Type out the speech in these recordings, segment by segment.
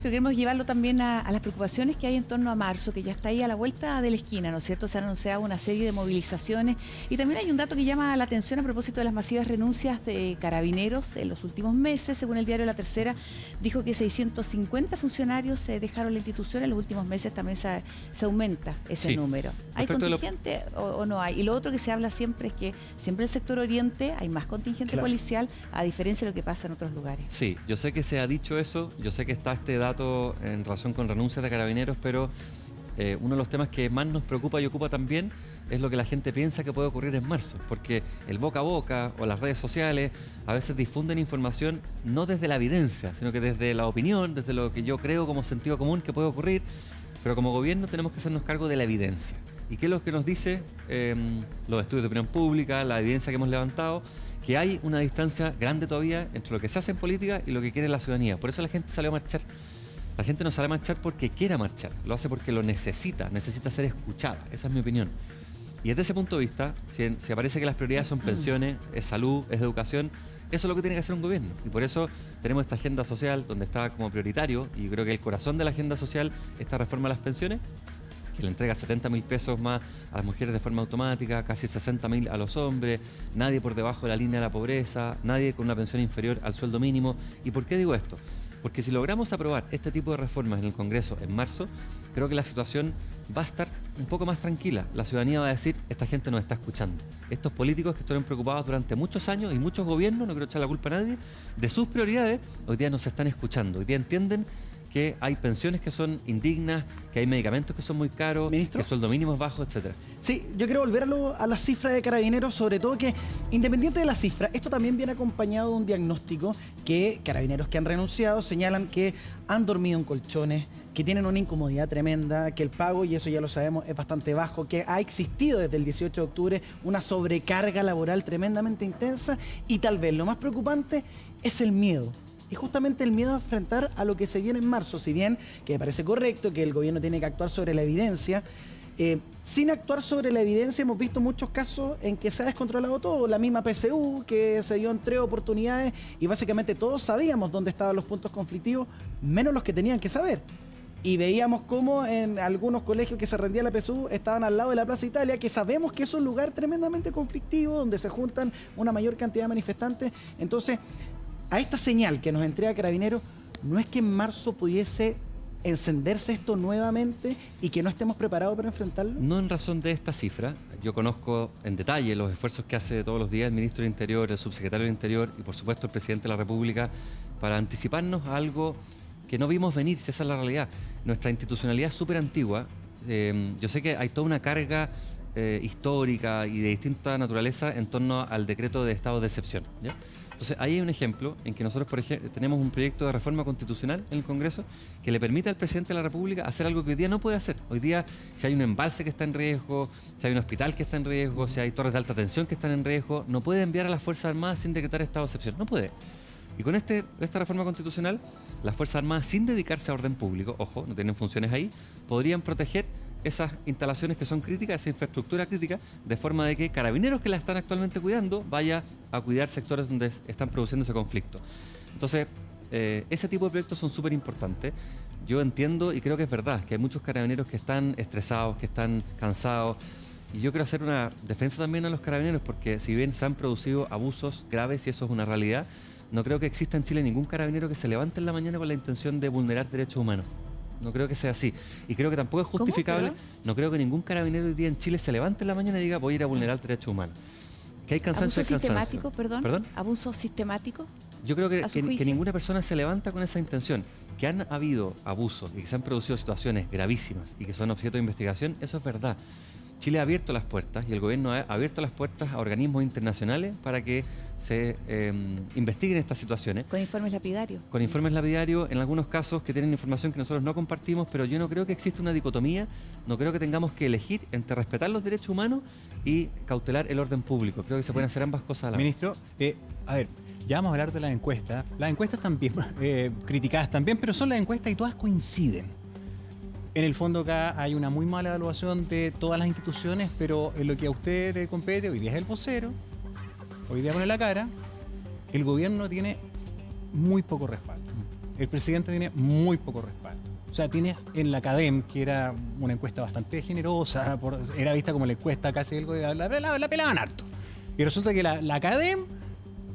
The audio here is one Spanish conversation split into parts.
Queremos llevarlo también a las preocupaciones que hay en torno a marzo, que ya está ahí a la vuelta de la esquina, ¿no es cierto? Se han anunciado una serie de movilizaciones y también hay un dato que llama la atención a propósito de las masivas renuncias de carabineros en los últimos meses. Según el diario La Tercera, dijo que 650 funcionarios dejaron la institución en los últimos meses. También se aumenta ese número. ¿Hay contingente o no hay? Y lo otro que se habla siempre es que siempre en el sector oriente hay más contingente policial, a diferencia de lo que pasa en otros lugares. Sí, yo sé que se ha dicho eso, yo sé que está este dato en relación con renuncias de carabineros, pero uno de los temas que más nos preocupa y ocupa también es lo que la gente piensa que puede ocurrir en marzo, porque el boca a boca o las redes sociales a veces difunden información no desde la evidencia, sino que desde la opinión, desde lo que yo creo como sentido común que puede ocurrir, pero como gobierno tenemos que hacernos cargo de la evidencia. ¿Y qué es lo que nos dice los estudios de opinión pública, la evidencia que hemos levantado? Que hay una distancia grande todavía entre lo que se hace en política y lo que quiere la ciudadanía. Por eso la gente salió a marchar. La gente no sale a marchar porque quiera marchar, lo hace porque lo necesita ser escuchada. Esa es mi opinión. Y desde ese punto de vista, si aparece que las prioridades son pensiones, es salud, es educación, eso es lo que tiene que hacer un gobierno. Y por eso tenemos esta agenda social donde está como prioritario, y creo que el corazón de la agenda social, esta reforma de las pensiones, que le entrega 70.000 pesos más a las mujeres de forma automática, casi 60.000 a los hombres, nadie por debajo de la línea de la pobreza, nadie con una pensión inferior al sueldo mínimo. ¿Y por qué digo esto? Porque si logramos aprobar este tipo de reformas en el Congreso en marzo, creo que la situación va a estar un poco más tranquila. La ciudadanía va a decir, esta gente nos está escuchando. Estos políticos que estuvieron preocupados durante muchos años y muchos gobiernos, no quiero echar la culpa a nadie, de sus prioridades, hoy día nos están escuchando. Hoy día entienden que hay pensiones que son indignas, que hay medicamentos que son muy caros, ¿Ministro? Que el sueldo mínimo es bajo, etcétera. Sí, yo quiero volver a la cifra de Carabineros, sobre todo que, independiente de la cifra, esto también viene acompañado de un diagnóstico que Carabineros que han renunciado señalan que han dormido en colchones, que tienen una incomodidad tremenda, que el pago, y eso ya lo sabemos, es bastante bajo, que ha existido desde el 18 de octubre una sobrecarga laboral tremendamente intensa y tal vez lo más preocupante es el miedo. Y justamente el miedo a enfrentar a lo que se viene en marzo, si bien que me parece correcto que el gobierno tiene que actuar sobre la evidencia, sin actuar sobre la evidencia hemos visto muchos casos en que se ha descontrolado todo. La misma PSU que se dio en 3 oportunidades y básicamente todos sabíamos dónde estaban los puntos conflictivos, menos los que tenían que saber. Y veíamos cómo en algunos colegios que se rendía la PSU estaban al lado de la Plaza Italia, que sabemos que es un lugar tremendamente conflictivo, donde se juntan una mayor cantidad de manifestantes. Entonces, a esta señal que nos entrega Carabineros, ¿no es que en marzo pudiese encenderse esto nuevamente y que no estemos preparados para enfrentarlo? No en razón de esta cifra. Yo conozco en detalle los esfuerzos que hace todos los días el ministro del Interior, el subsecretario del Interior y por supuesto el presidente de la República para anticiparnos a algo que no vimos venir, si esa es la realidad. Nuestra institucionalidad es súper antigua. Yo sé que hay toda una carga histórica y de distinta naturaleza en torno al decreto de estado de excepción, ¿ya? Entonces, ahí hay un ejemplo en que nosotros, por ejemplo, tenemos un proyecto de reforma constitucional en el Congreso que le permite al presidente de la República hacer algo que hoy día no puede hacer. Hoy día, si hay un embalse que está en riesgo, si hay un hospital que está en riesgo, si hay torres de alta tensión que están en riesgo, no puede enviar a las Fuerzas Armadas sin decretar estado de excepción. No puede. Y con esta reforma constitucional, las Fuerzas Armadas, sin dedicarse a orden público, ojo, no tienen funciones ahí, podrían proteger esas instalaciones que son críticas, esa infraestructura crítica, de forma de que Carabineros que la están actualmente cuidando vaya a cuidar sectores donde están produciendo ese conflicto. Entonces, ese tipo de proyectos son súper importantes. Yo entiendo y creo que es verdad que hay muchos carabineros que están estresados, que están cansados, y yo quiero hacer una defensa también a los carabineros porque si bien se han producido abusos graves y eso es una realidad, no creo que exista en Chile ningún carabinero que se levante en la mañana con la intención de vulnerar derechos humanos. No creo que sea así. Y creo que tampoco es justificable. No creo que ningún carabinero hoy día en Chile se levante en la mañana y diga voy a ir a vulnerar derechos humanos. Que hay cansancio y cansancio. ¿Abuso sistemático, perdón? ¿Abuso sistemático? Yo creo que ninguna persona se levanta con esa intención. Que han habido abusos y que se han producido situaciones gravísimas y que son objeto de investigación, eso es verdad. Chile ha abierto las puertas y el gobierno ha abierto las puertas a organismos internacionales para que se investiguen estas situaciones. ¿Con informes lapidarios? Con informes lapidarios, en algunos casos que tienen información que nosotros no compartimos, pero yo no creo que exista una dicotomía, no creo que tengamos que elegir entre respetar los derechos humanos y cautelar el orden público. Creo que se pueden hacer ambas cosas a la vez. Ministro, a ver, ya vamos a hablar de las encuestas. Las encuestas también, criticadas también, pero son las encuestas y todas coinciden. En el fondo acá hay una muy mala evaluación de todas las instituciones, pero en lo que a usted le compete, hoy día es el vocero, hoy día pone la cara, el gobierno tiene muy poco respaldo. el presidente tiene muy poco respaldo. O sea, tiene en la CADEM, que era una encuesta bastante generosa, era vista como la encuesta casi algo de la pelaban harto. Y resulta que la CADEM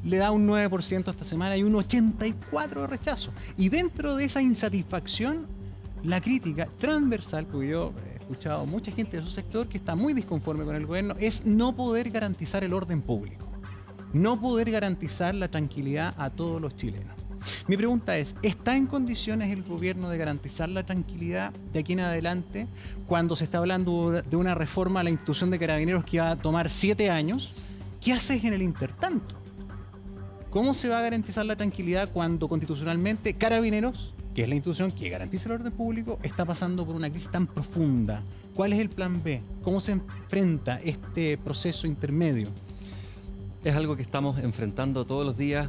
le da un 9% esta semana y un 84% de rechazo. Y dentro de esa insatisfacción, la crítica transversal, porque yo he escuchado mucha gente de su sector que está muy disconforme con el gobierno, es no poder garantizar el orden público, no poder garantizar la tranquilidad a todos los chilenos. Mi pregunta es, ¿está en condiciones el gobierno de garantizar la tranquilidad de aquí en adelante cuando se está hablando de una reforma a la institución de Carabineros que va a tomar 7 años? ¿Qué haces en el intertanto? ¿Cómo se va a garantizar la tranquilidad cuando constitucionalmente Carabineros, que es la institución que garantiza el orden público, está pasando por una crisis tan profunda? ¿Cuál es el plan B? ¿Cómo se enfrenta este proceso intermedio? Es algo que estamos enfrentando todos los días.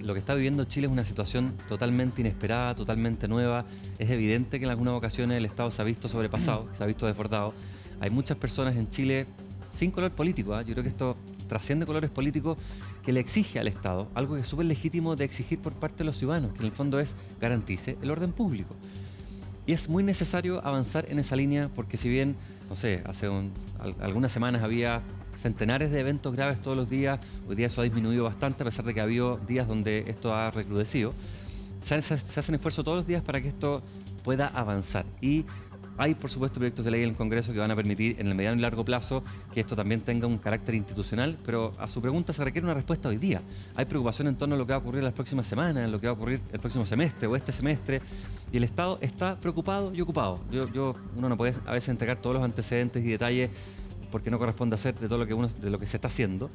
Lo que está viviendo Chile es una situación totalmente inesperada, totalmente nueva. Es evidente que en algunas ocasiones el Estado se ha visto sobrepasado, se ha visto desbordado. Hay muchas personas en Chile sin color político. Yo creo que esto trasciende colores políticos, que le exige al Estado algo que es súper legítimo de exigir por parte de los ciudadanos, que en el fondo es garantice el orden público. Y es muy necesario avanzar en esa línea porque si bien, no sé, hace algunas semanas había centenares de eventos graves todos los días, hoy día eso ha disminuido bastante a pesar de que ha habido días donde esto ha recrudecido. Se hacen esfuerzos todos los días para que esto pueda avanzar y hay, por supuesto, proyectos de ley en el Congreso que van a permitir en el mediano y largo plazo que esto también tenga un carácter institucional, pero a su pregunta se requiere una respuesta hoy día. Hay preocupación en torno a lo que va a ocurrir las próximas semanas, en lo que va a ocurrir el próximo semestre o este semestre, y el Estado está preocupado y ocupado. Uno no puede a veces entregar todos los antecedentes y detalles porque no corresponde hacer de todo de lo que se está haciendo,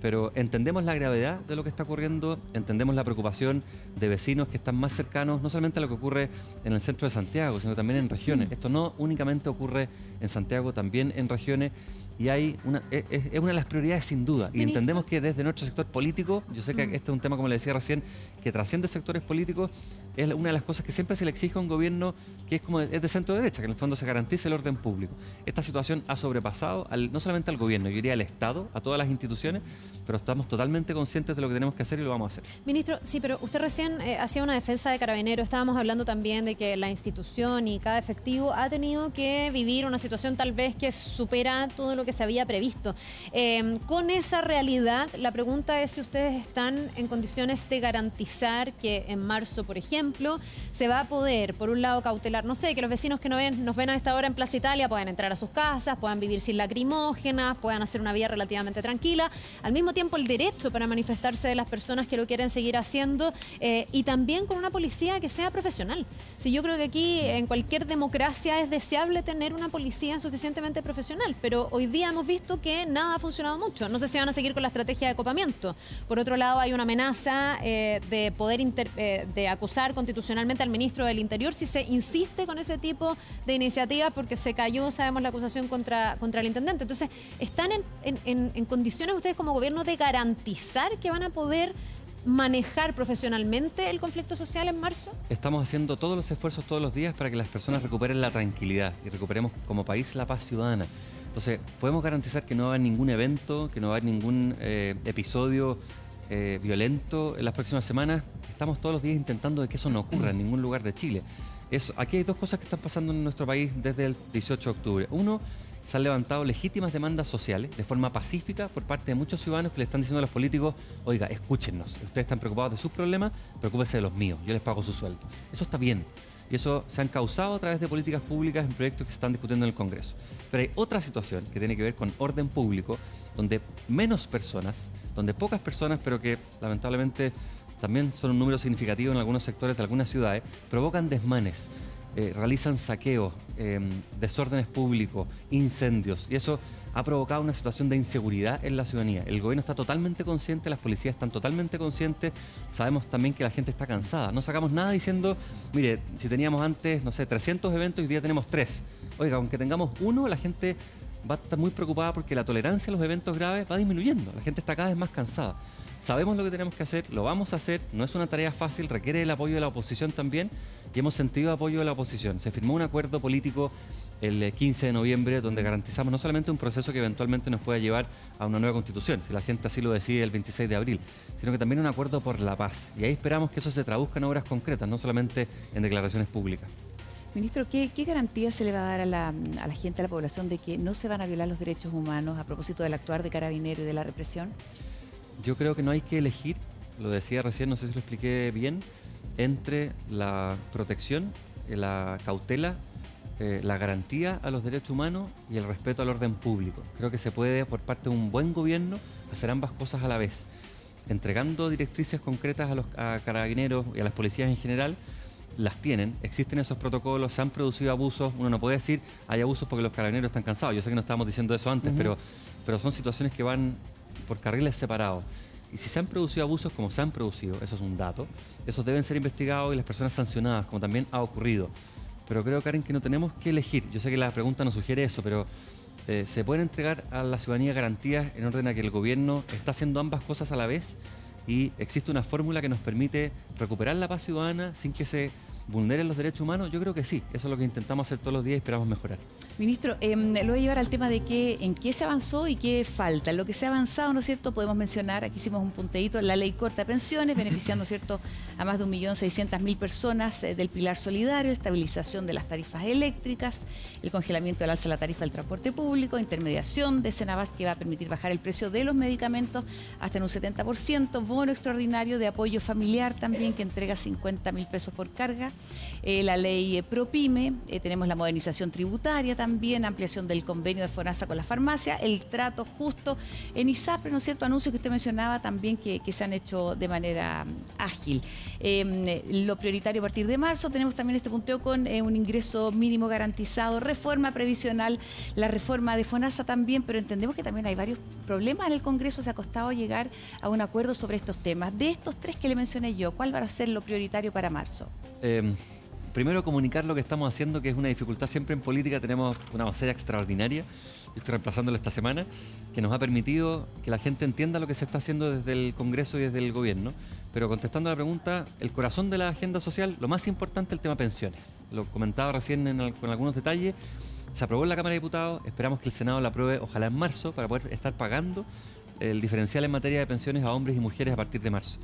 pero entendemos la gravedad de lo que está ocurriendo, entendemos la preocupación de vecinos que están más cercanos, no solamente a lo que ocurre en el centro de Santiago, sino también en regiones. Esto no únicamente ocurre en Santiago, también en regiones, y es una de las prioridades sin duda. Y entendemos que desde nuestro sector político, yo sé que este es un tema, como le decía recién, que trasciende sectores políticos, es una de las cosas que siempre se le exige a un gobierno que es de centro derecha, que en el fondo se garantice el orden público. Esta situación ha sobrepasado no solamente al gobierno, yo diría al Estado, a todas las instituciones, pero estamos totalmente conscientes de lo que tenemos que hacer y lo vamos a hacer. Ministro, sí, pero usted recién hacía una defensa de Carabineros, estábamos hablando también de que la institución y cada efectivo ha tenido que vivir una situación tal vez que supera todo lo que se había previsto. Con esa realidad, la pregunta es si ustedes están en condiciones de garantizar que en marzo, por ejemplo, se va a poder, por un lado, cautelar, no sé, que los vecinos que nos ven a esta hora en Plaza Italia puedan entrar a sus casas, puedan vivir sin lacrimógenas, puedan hacer una vida relativamente tranquila, al mismo tiempo el derecho para manifestarse de las personas que lo quieren seguir haciendo y también con una policía que sea profesional. Si yo creo que aquí en cualquier democracia es deseable tener una policía suficientemente profesional, pero hoy día hemos visto que nada ha funcionado mucho. No sé si van a seguir con la estrategia de acopamiento. Por otro lado, hay una amenaza de poder de acusar constitucionalmente al ministro del Interior si se insiste con ese tipo de iniciativas porque se cayó, sabemos, la acusación contra el intendente. Entonces, ¿están en condiciones ustedes como gobierno de garantizar que van a poder manejar profesionalmente el conflicto social en marzo? Estamos haciendo todos los esfuerzos todos los días para que las personas recuperen la tranquilidad y recuperemos como país la paz ciudadana. Entonces, podemos garantizar que no va a haber ningún evento, que no va a haber ningún episodio violento en las próximas semanas. Estamos todos los días intentando de que eso no ocurra en ningún lugar de Chile. Aquí hay dos cosas que están pasando en nuestro país desde el 18 de octubre. Uno, se han levantado legítimas demandas sociales de forma pacífica por parte de muchos ciudadanos que le están diciendo a los políticos: oiga, escúchennos, ustedes están preocupados de sus problemas, preocúpense de los míos, yo les pago su sueldo. Eso está bien. Y eso se han causado a través de políticas públicas en proyectos que se están discutiendo en el Congreso. Pero hay otra situación que tiene que ver con orden público, donde menos personas, donde pocas personas, pero que lamentablemente también son un número significativo en algunos sectores de algunas ciudades, provocan desmanes, realizan saqueos, desórdenes públicos, incendios, y eso ha provocado una situación de inseguridad en la ciudadanía. El gobierno está totalmente consciente, las policías están totalmente conscientes, sabemos también que la gente está cansada. No sacamos nada diciendo, mire, si teníamos antes, no sé, 300 eventos y hoy día tenemos 3. Oiga, aunque tengamos 1, la gente va a estar muy preocupada porque la tolerancia a los eventos graves va disminuyendo. La gente está cada vez más cansada. Sabemos lo que tenemos que hacer, lo vamos a hacer, no es una tarea fácil, requiere el apoyo de la oposición también, y hemos sentido apoyo de la oposición. Se firmó un acuerdo político el 15 de noviembre donde garantizamos no solamente un proceso que eventualmente nos pueda llevar a una nueva constitución, si la gente así lo decide el 26 de abril, sino que también un acuerdo por la paz. Y ahí esperamos que eso se traduzca en obras concretas, no solamente en declaraciones públicas. Ministro, ¿qué garantía se le va a dar a la gente, a la población, de que no se van a violar los derechos humanos a propósito del actuar de Carabineros y de la represión? Yo creo que no hay que elegir, lo decía recién, no sé si lo expliqué bien, entre la protección, la cautela, la garantía a los derechos humanos y el respeto al orden público. Creo que se puede, por parte de un buen gobierno, hacer ambas cosas a la vez, entregando directrices concretas a Carabineros y a las policías en general. Las tienen, existen esos protocolos, se han producido abusos. Uno no puede decir hay abusos porque los Carabineros están cansados. Yo sé que no estábamos diciendo eso antes, pero son situaciones que van por carriles separados. Y si se han producido abusos como se han producido, eso es un dato, esos deben ser investigados y las personas sancionadas, como también ha ocurrido. Pero creo, Karen, que no tenemos que elegir. Yo sé que la pregunta nos sugiere eso, pero se pueden entregar a la ciudadanía garantías en orden a que el gobierno está haciendo ambas cosas a la vez y existe una fórmula que nos permite recuperar la paz ciudadana sin que se vulneren los derechos humanos. Yo creo que sí, eso es lo que intentamos hacer todos los días y esperamos mejorar. Ministro, lo voy a llevar al tema de en qué se avanzó y qué falta. Lo que se ha avanzado, ¿no es cierto? Podemos mencionar, aquí hicimos un punteíto, la ley corta de pensiones, beneficiando, ¿cierto?, a más de 1.600.000 personas del pilar solidario, estabilización de las tarifas eléctricas, el congelamiento del alza de la tarifa del transporte público, intermediación de Senabast que va a permitir bajar el precio de los medicamentos hasta en un 70%, bono extraordinario de apoyo familiar también que entrega 50.000 pesos por carga, la ley ProPyme, tenemos la modernización tributaria también, ampliación del convenio de FONASA con la farmacia, el trato justo en ISAPRE, ¿no es cierto? Anuncios que usted mencionaba también que se han hecho de manera ágil. Lo prioritario a partir de marzo, tenemos también este punteo con un ingreso mínimo garantizado, reforma previsional, la reforma de FONASA también, pero entendemos que también hay varios problemas en el Congreso, se ha costado llegar a un acuerdo sobre estos temas. De estos tres que le mencioné yo, ¿cuál va a ser lo prioritario para marzo? Primero, comunicar lo que estamos haciendo, que es una dificultad siempre en política. Tenemos una vocera extraordinaria, estoy reemplazándolo esta semana, que nos ha permitido que la gente entienda lo que se está haciendo desde el Congreso y desde el Gobierno. Pero contestando a la pregunta, el corazón de la agenda social, lo más importante, el tema pensiones. Lo comentaba recién con algunos detalles. Se aprobó en la Cámara de Diputados, esperamos que el Senado la apruebe, ojalá en marzo, para poder estar pagando el diferencial en materia de pensiones a hombres y mujeres a partir de marzo.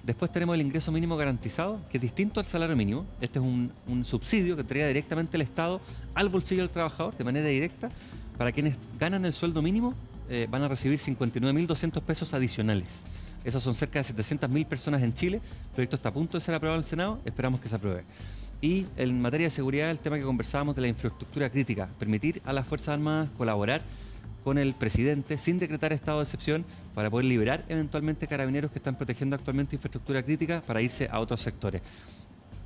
Después tenemos el ingreso mínimo garantizado, que es distinto al salario mínimo. Este es un subsidio que entrega directamente el Estado al bolsillo del trabajador, de manera directa. Para quienes ganan el sueldo mínimo, van a recibir 59.200 pesos adicionales. Esos son cerca de 700.000 personas en Chile. El proyecto está a punto de ser aprobado en el Senado, esperamos que se apruebe. Y en materia de seguridad, el tema que conversábamos de la infraestructura crítica, permitir a las Fuerzas Armadas colaborar con el presidente sin decretar estado de excepción para poder liberar eventualmente Carabineros que están protegiendo actualmente infraestructura crítica para irse a otros sectores.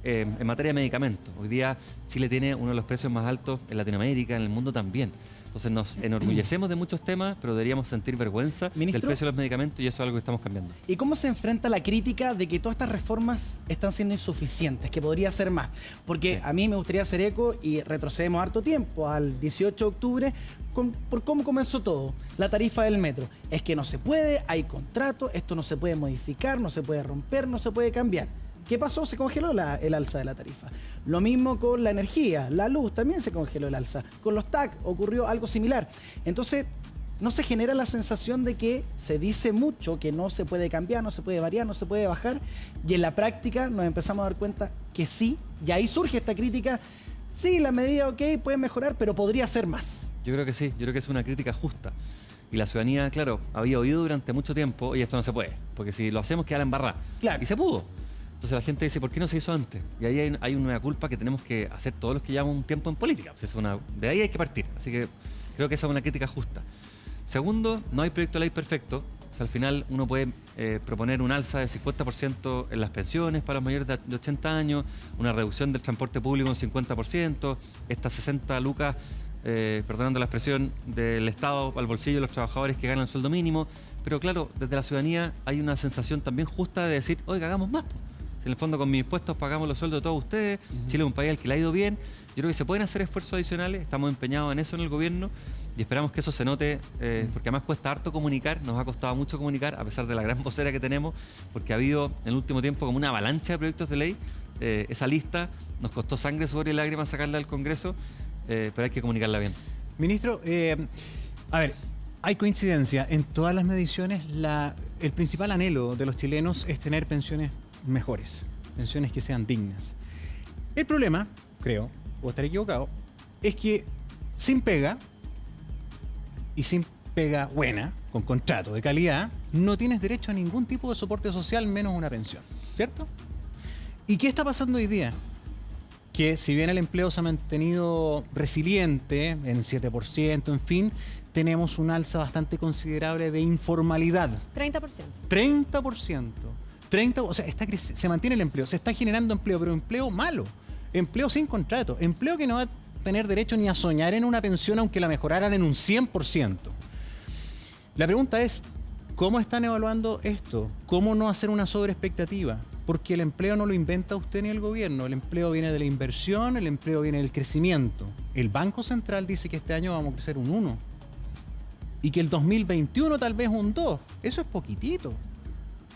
En materia de medicamentos, hoy día Chile tiene uno de los precios más altos en Latinoamérica, en el mundo también. Entonces nos enorgullecemos de muchos temas, pero deberíamos sentir vergüenza del precio de los medicamentos y eso es algo que estamos cambiando. ¿Y cómo se enfrenta la crítica de que todas estas reformas están siendo insuficientes, que podría ser más? Porque a mí me gustaría hacer eco y retrocedemos harto tiempo, al 18 de octubre, por cómo comenzó todo, la tarifa del metro. Es que no se puede, hay contrato, esto no se puede modificar, no se puede romper, no se puede cambiar. ¿Qué pasó? Se congeló el alza de la tarifa. Lo mismo con la energía, la luz, también se congeló el alza. Con los TAC ocurrió algo similar. Entonces, no se genera la sensación de que se dice mucho que no se puede cambiar, no se puede variar, no se puede bajar. Y en la práctica nos empezamos a dar cuenta que sí, y ahí surge esta crítica. Sí, la medida, ok, puede mejorar, pero podría ser más. Yo creo que sí, yo creo que es una crítica justa. Y la ciudadanía, claro, había oído durante mucho tiempo, oye, esto no se puede, porque si lo hacemos queda la embarrada. Claro. Y se pudo. Entonces la gente dice, ¿por qué no se hizo antes? Y ahí hay una culpa que tenemos que hacer todos los que llevamos un tiempo en política. De ahí hay que partir. Así que creo que esa es una crítica justa. Segundo, no hay proyecto de ley perfecto. O sea, al final uno puede proponer un alza de 50% en las pensiones para los mayores de 80 años, una reducción del transporte público en 50%, estas 60 lucas, perdonando la expresión, del Estado al bolsillo de los trabajadores que ganan el sueldo mínimo. Pero claro, desde la ciudadanía hay una sensación también justa de decir, oiga, hagamos más. En el fondo, con mis impuestos pagamos los sueldos de todos ustedes. Chile es un país al que le ha ido bien. Yo creo que se pueden hacer esfuerzos adicionales. Estamos empeñados en eso en el gobierno y esperamos que eso se note, porque además cuesta harto comunicar. Nos ha costado mucho comunicar, a pesar de la gran vocera que tenemos, porque ha habido en el último tiempo como una avalancha de proyectos de ley esa lista. Nos costó sangre, sudor y lágrimas sacarla del Congreso, pero hay que comunicarla bien. Ministro, a ver, hay coincidencia. En todas las mediciones, el principal anhelo de los chilenos es tener pensiones mejores, pensiones que sean dignas. El problema, creo, o estaré equivocado, es que sin pega, y sin pega buena, con contrato de calidad, no tienes derecho a ningún tipo de soporte social, menos una pensión, ¿cierto? ¿Y qué está pasando hoy día? Que si bien el empleo se ha mantenido resiliente en 7%, en fin, tenemos un alza bastante considerable de informalidad. 30%. 30%. O sea, se mantiene el empleo, se está generando empleo, pero empleo malo, empleo sin contrato, empleo que no va a tener derecho ni a soñar en una pensión aunque la mejoraran en un 100%. La pregunta es, ¿cómo están evaluando esto? ¿Cómo no hacer una sobreexpectativa? Porque el empleo no lo inventa usted ni el gobierno, el empleo viene de la inversión, el empleo viene del crecimiento. El Banco Central dice que este año vamos a crecer un 1 y que el 2021 tal vez un 2. Eso es poquitito.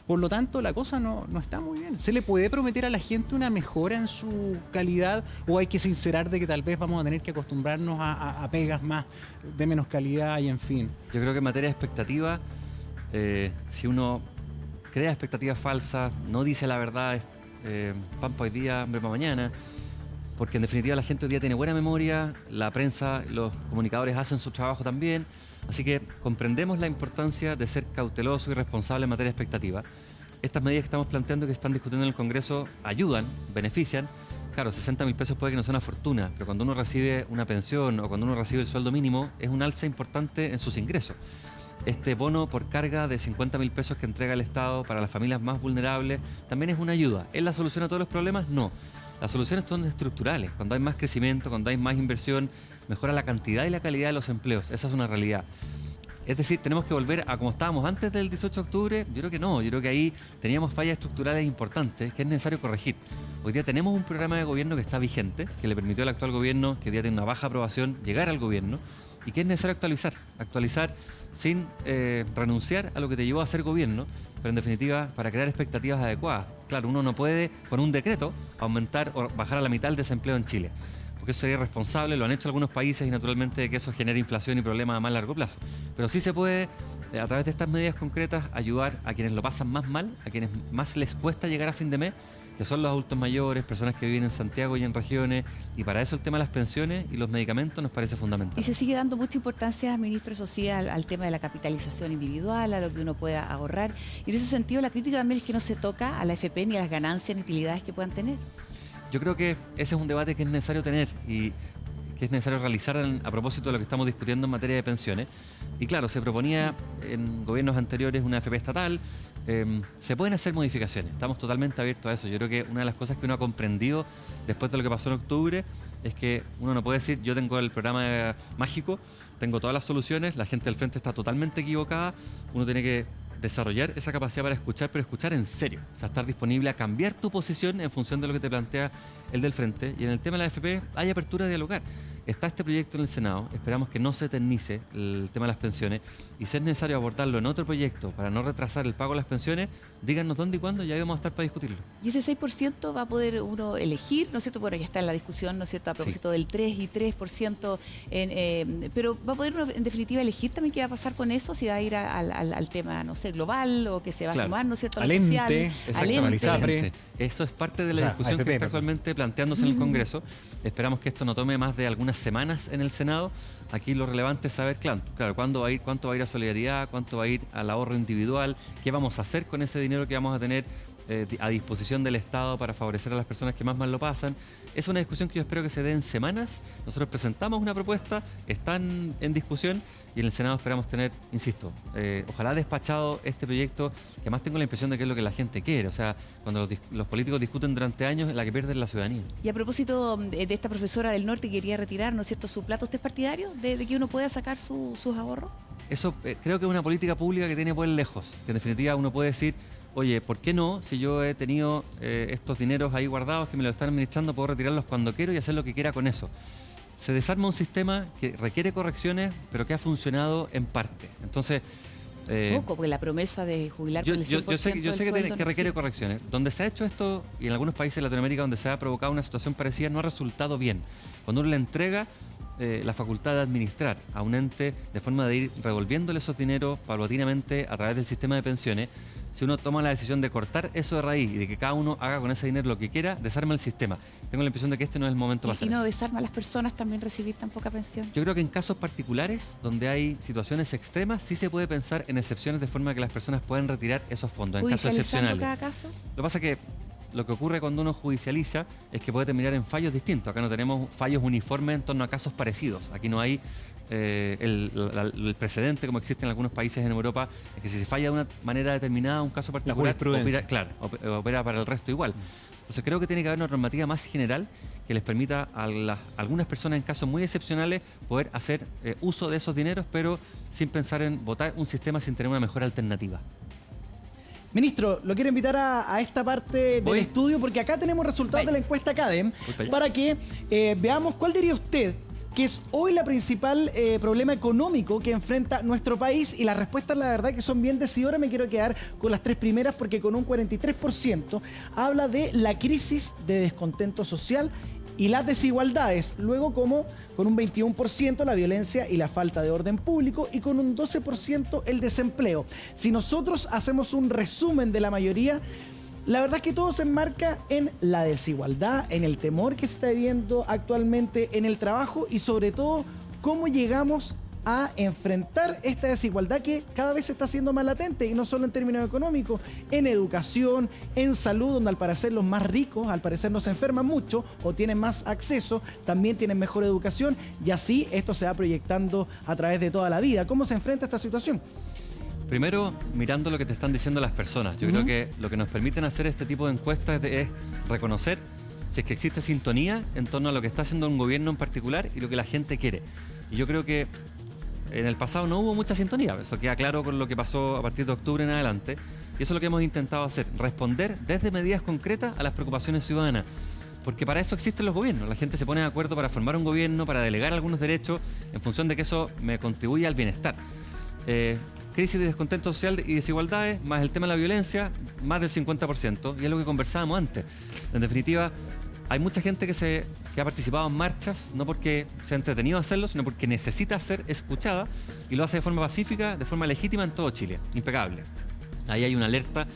Por lo tanto, la cosa no está muy bien. ¿Se le puede prometer a la gente una mejora en su calidad o hay que sincerar de que tal vez vamos a tener que acostumbrarnos a pegas más de menos calidad y en fin? Yo creo que en materia de expectativa, si uno crea expectativas falsas, no dice la verdad, pan para hoy día, hambre para mañana, porque en definitiva la gente hoy día tiene buena memoria, la prensa, los comunicadores hacen su trabajo también, así que comprendemos la importancia de ser cauteloso y responsable en materia de expectativa. Estas medidas que estamos planteando, que están discutiendo en el Congreso, ayudan, benefician. Claro, 60.000 pesos puede que no sea una fortuna, pero cuando uno recibe una pensión o cuando uno recibe el sueldo mínimo, es un alza importante en sus ingresos. Este bono por carga de 50.000 pesos que entrega el Estado para las familias más vulnerables también es una ayuda. ¿Es la solución a todos los problemas? No. Las soluciones son estructurales. Cuando hay más crecimiento, cuando hay más inversión, mejora la cantidad y la calidad de los empleos. Esa es una realidad. Es decir, tenemos que volver a como estábamos antes del 18 de octubre. Yo creo que no. Yo creo que ahí teníamos fallas estructurales importantes que es necesario corregir. Hoy día tenemos un programa de gobierno que está vigente, que le permitió al actual gobierno, que hoy día tiene una baja aprobación, llegar al gobierno y que es necesario actualizar sin renunciar a lo que te llevó a ser gobierno, pero en definitiva para crear expectativas adecuadas. Claro, uno no puede con un decreto aumentar o bajar a la mitad el desempleo en Chile, porque eso sería irresponsable, lo han hecho algunos países y naturalmente que eso genera inflación y problemas a más largo plazo. Pero sí se puede, a través de estas medidas concretas, ayudar a quienes lo pasan más mal, a quienes más les cuesta llegar a fin de mes, que son los adultos mayores, personas que viven en Santiago y en regiones, y para eso el tema de las pensiones y los medicamentos nos parece fundamental. Y se sigue dando mucha importancia, ministro, eso sí, al tema de la capitalización individual, a lo que uno pueda ahorrar. Y en ese sentido, la crítica también es que no se toca a la AFP ni a las ganancias ni utilidades que puedan tener. Yo creo que ese es un debate que es necesario tener y que es necesario realizar a propósito de lo que estamos discutiendo en materia de pensiones. Y claro, se proponía en gobiernos anteriores una AFP estatal. Se pueden hacer modificaciones, estamos totalmente abiertos a eso. Yo creo que una de las cosas que uno ha comprendido después de lo que pasó en octubre es que uno no puede decir yo tengo el programa mágico, tengo todas las soluciones, la gente del frente está totalmente equivocada. Uno tiene que desarrollar esa capacidad para escuchar, pero escuchar en serio, o sea, estar disponible a cambiar tu posición en función de lo que te plantea el del frente. Y en el tema de la AFP hay apertura a dialogar. Está este proyecto en el Senado, esperamos que no se eternice el tema de las pensiones y si es necesario abordarlo en otro proyecto para no retrasar el pago de las pensiones, díganos dónde y cuándo, ya vamos a estar para discutirlo. Y ese 6% va a poder uno elegir, ¿no es cierto? Bueno, ya está en la discusión, ¿no es cierto? A propósito del 3 y 3%, pero va a poder uno, en definitiva, elegir también qué va a pasar con eso, si va a ir al tema, no sé, global o que se va a sumar, ¿no es cierto? A lo social, Exactamente. Eso es parte de la discusión que está actualmente planteándose en el Congreso. Esperamos que esto no tome más de algunas semanas en el Senado. Aquí lo relevante es saber, claro, cuándo va a ir, cuánto va a ir a solidaridad, cuánto va a ir al ahorro individual, qué vamos a hacer con ese dinero que vamos a tener a disposición del Estado para favorecer a las personas que más mal lo pasan. Es una discusión que yo espero que se dé en semanas. Nosotros presentamos una propuesta, están en discusión y en el Senado esperamos tener, insisto, ojalá despachado este proyecto, que además tengo la impresión de que es lo que la gente quiere. O sea, cuando los políticos discuten durante años, la que pierde es la ciudadanía. Y a propósito de esta profesora del norte que quería retirar, ¿no es cierto?, su plato, ¿usted es partidario de que uno pueda sacar sus ahorros? Eso creo que es una política pública que tiene por lejos, que en definitiva uno puede decir, oye, ¿por qué no? Si yo he tenido estos dineros ahí guardados que me los están administrando, puedo retirarlos cuando quiero y hacer lo que quiera con eso. Se desarma un sistema que requiere correcciones, pero que ha funcionado en parte. Entonces, Poco, porque la promesa de jubilar con el 100% yo sé del sueldo que no requiere existe. correcciones. Donde se ha hecho esto, y en algunos países de Latinoamérica donde se ha provocado una situación parecida, no ha resultado bien. Cuando uno le entrega la facultad de administrar a un ente de forma de ir revolviéndole esos dineros paulatinamente a través del sistema de pensiones, si uno toma la decisión de cortar eso de raíz y de que cada uno haga con ese dinero lo que quiera, desarma el sistema. Tengo la impresión de que este no es el momento para Y hacer no eso. desarma a las personas también recibir tan poca pensión. Yo creo que en casos particulares, donde hay situaciones extremas, sí se puede pensar en excepciones de forma que las personas puedan retirar esos fondos, en casos Judicializando excepcionales. cada caso. Lo que pasa es que lo que ocurre cuando uno judicializa es que puede terminar en fallos distintos. Acá no tenemos fallos uniformes en torno a casos parecidos. Aquí no hay el precedente, como existe en algunos países en Europa, es que si se falla de una manera determinada un caso particular, jurisprudencia. opera para el resto igual. Entonces creo que tiene que haber una normativa más general que les permita a algunas personas en casos muy excepcionales poder hacer uso de esos dineros, pero sin pensar en votar un sistema sin tener una mejor alternativa. Ministro, lo quiero invitar a esta parte del Voy. estudio porque acá tenemos resultados de la encuesta CADEM Voy para allá. para que veamos cuál diría usted que es hoy la principal problema económico que enfrenta nuestro país, y las respuestas la verdad que son bien decidoras. Me quiero quedar con las tres primeras porque con un 43% habla de la crisis de descontento social y las desigualdades, luego como con un 21% la violencia y la falta de orden público y con un 12% el desempleo. Si nosotros hacemos un resumen de la mayoría, la verdad es que todo se enmarca en la desigualdad, en el temor que se está viviendo actualmente en el trabajo y sobre todo cómo llegamos a enfrentar esta desigualdad que cada vez se está haciendo más latente, y no solo en términos económicos, en educación, en salud, donde al parecer los más ricos al parecer no se enferman mucho o tienen más acceso, también tienen mejor educación, y así esto se va proyectando a través de toda la vida. ¿Cómo se enfrenta esta situación? Primero, mirando lo que te están diciendo las personas. Yo creo que lo que nos permiten hacer este tipo de encuestas es reconocer si es que existe sintonía en torno a lo que está haciendo un gobierno en particular y lo que la gente quiere. Y yo creo que en el pasado no hubo mucha sintonía. Eso queda claro con lo que pasó a partir de octubre en adelante. Y eso es lo que hemos intentado hacer, responder desde medidas concretas a las preocupaciones ciudadanas. Porque para eso existen los gobiernos. La gente se pone de acuerdo para formar un gobierno, para delegar algunos derechos en función de que eso me contribuya al bienestar. Crisis de descontento social y desigualdades, más el tema de la violencia, más del 50%, y es lo que conversábamos antes. En definitiva, hay mucha gente que ha participado en marchas, no porque se ha entretenido a hacerlo, sino porque necesita ser escuchada, y lo hace de forma pacífica, de forma legítima en todo Chile. Impecable. Ahí hay una alerta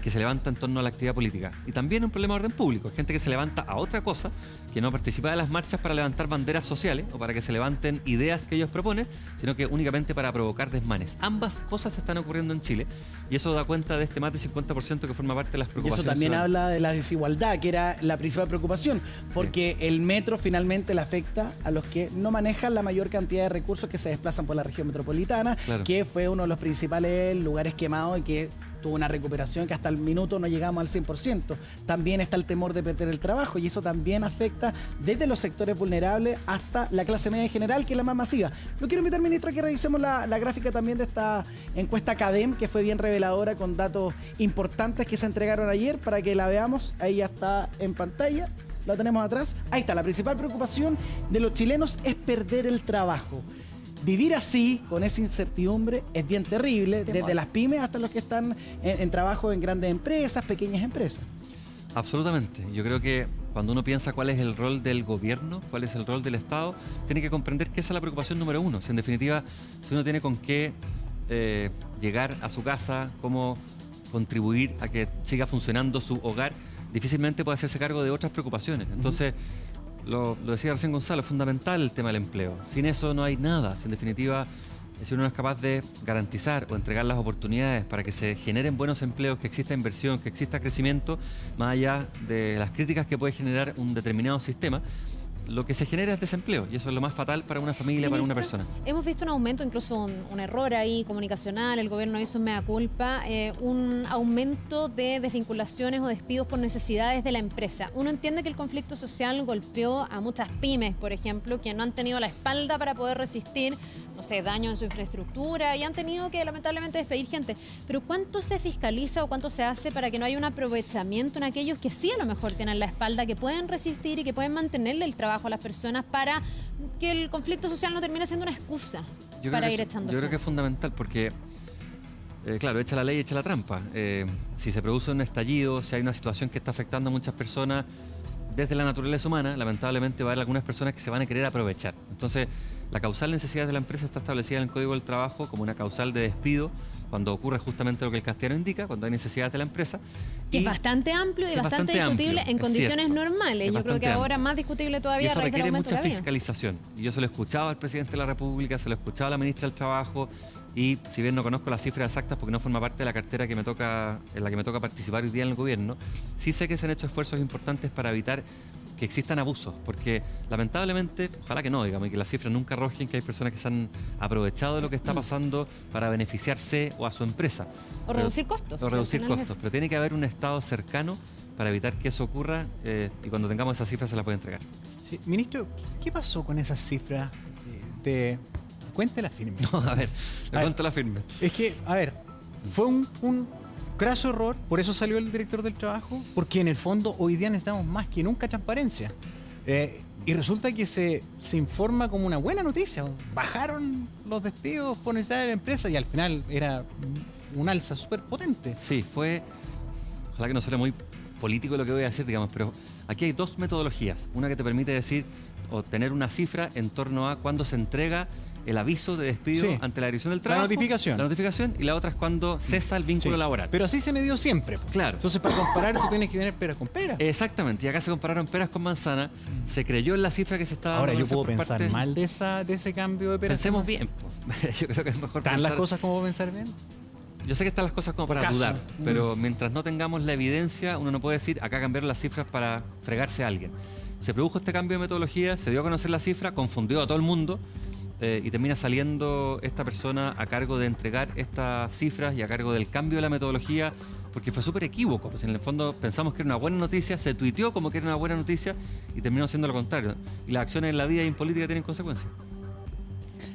que se levanta en torno a la actividad política. Y también un problema de orden público. Gente que se levanta a otra cosa, que no participa de las marchas para levantar banderas sociales o para que se levanten ideas que ellos proponen, sino que únicamente para provocar desmanes. Ambas cosas están ocurriendo en Chile, y eso da cuenta de este más del 50% que forma parte de las Y preocupaciones. eso también ciudadanas. habla de la desigualdad, que era la principal preocupación, porque el metro finalmente le afecta a los que no manejan la mayor cantidad de recursos que se desplazan por la región metropolitana, Claro. que fue uno de los principales lugares quemados y que tuvo una recuperación que hasta el minuto no llegamos al 100%. También está el temor de perder el trabajo, y eso también afecta desde los sectores vulnerables hasta la clase media en general, que es la más masiva. Lo quiero invitar, ministro, a que revisemos la gráfica también de esta encuesta CADEM, que fue bien reveladora con datos importantes que se entregaron ayer, para que la veamos. Ahí ya está en pantalla, la tenemos atrás. Ahí está, la principal preocupación de los chilenos es perder el trabajo. Vivir así, con esa incertidumbre, es bien terrible, desde las pymes hasta los que están en trabajo en grandes empresas, pequeñas empresas. Absolutamente. Yo creo que cuando uno piensa cuál es el rol del gobierno, cuál es el rol del Estado, tiene que comprender que esa es la preocupación número uno. Si en definitiva, si uno tiene con qué llegar a su casa, cómo contribuir a que siga funcionando su hogar, difícilmente puede hacerse cargo de otras preocupaciones. Entonces, lo decía recién Gonzalo, es fundamental el tema del empleo. Sin eso no hay nada. Si en definitiva, si uno no es capaz de garantizar o entregar las oportunidades para que se generen buenos empleos, que exista inversión, que exista crecimiento, más allá de las críticas que puede generar un determinado sistema, lo que se genera es desempleo, y eso es lo más fatal para una familia, para una Ministro, persona. hemos visto un aumento, incluso un error ahí comunicacional, el gobierno hizo un mea culpa, un aumento de desvinculaciones o despidos por necesidades de la empresa. Uno entiende que el conflicto social golpeó a muchas pymes, por ejemplo, que no han tenido la espalda para poder resistir, no sé, daño en su infraestructura, y han tenido que lamentablemente despedir gente. Pero ¿cuánto se fiscaliza o cuánto se hace para que no haya un aprovechamiento en aquellos que sí a lo mejor tienen la espalda, que pueden resistir y que pueden mantenerle el trabajo a las personas, para que el conflicto social no termine siendo una excusa para ir echando Yo creo que fuego? es fundamental, porque Claro, echa la ley, echa la trampa. Si se produce un estallido, si hay una situación que está afectando a muchas personas, desde la naturaleza humana, lamentablemente va a haber algunas personas que se van a querer aprovechar. Entonces, la causal necesidad de la empresa está establecida en el Código del Trabajo como una causal de despido cuando ocurre justamente lo que el castellano indica, cuando hay necesidades de la empresa. Que es bastante amplio y bastante discutible en condiciones normales. Yo creo que ahora más discutible Y todavía a eso raíz del requiere aumento de mucha la vida. fiscalización. Y yo se lo escuchaba al presidente de la República, se lo escuchaba a la ministra del Trabajo, y si bien no conozco las cifras exactas porque no forma parte de la cartera en la que me toca participar hoy día en el gobierno, sí sé que se han hecho esfuerzos importantes para evitar que existan abusos, porque lamentablemente, ojalá que no, digamos, y que las cifras nunca arrojen que hay personas que se han aprovechado de lo que está pasando para beneficiarse o a su empresa. O reducir costos. O reducir al final es costos, eso. pero tiene que haber un Estado cercano para evitar que eso ocurra, y cuando tengamos esas cifras se las puede entregar. Sí, ministro, ¿qué pasó con esas cifras? Cuéntela firme. No, a ver, A ver. cuento la firme. Es que, a ver, fue un craso error, por eso salió el director del trabajo, porque en el fondo hoy día necesitamos más que nunca transparencia. Y resulta que se informa como una buena noticia. Bajaron los despidos por necesidad de la empresa y al final era un alza súper potente. Sí, ojalá que no suene muy político lo que voy a decir, digamos, pero aquí hay dos metodologías. Una que te permite decir o tener una cifra en torno a cuándo se entrega el aviso de despido Sí. ante la dirección del La trabajo. notificación. La notificación, y la otra es cuando cesa el vínculo Sí. laboral. Pero así se me dio siempre. Po. Claro. Entonces, para comparar, tú tienes que tener peras con peras. Exactamente, y acá se compararon peras con manzana, se creyó en la cifra que se estaba Ahora, dando yo puedo por pensar parte- mal de ese cambio de peras. Pensemos bien, po. Yo creo que es mejor ¿Están las pensar- cosas como pensar bien? Yo sé que están las cosas como para Caso. dudar, pero mientras no tengamos la evidencia, uno no puede decir acá cambiaron las cifras para fregarse a alguien. Se produjo este cambio de metodología, se dio a conocer la cifra, confundió a todo el mundo, y termina saliendo esta persona a cargo de entregar estas cifras y a cargo del cambio de la metodología, porque fue súper equívoco. Pues en el fondo pensamos que era una buena noticia, se tuiteó como que era una buena noticia y terminó siendo lo contrario. Y las acciones en la vida y en política tienen consecuencias.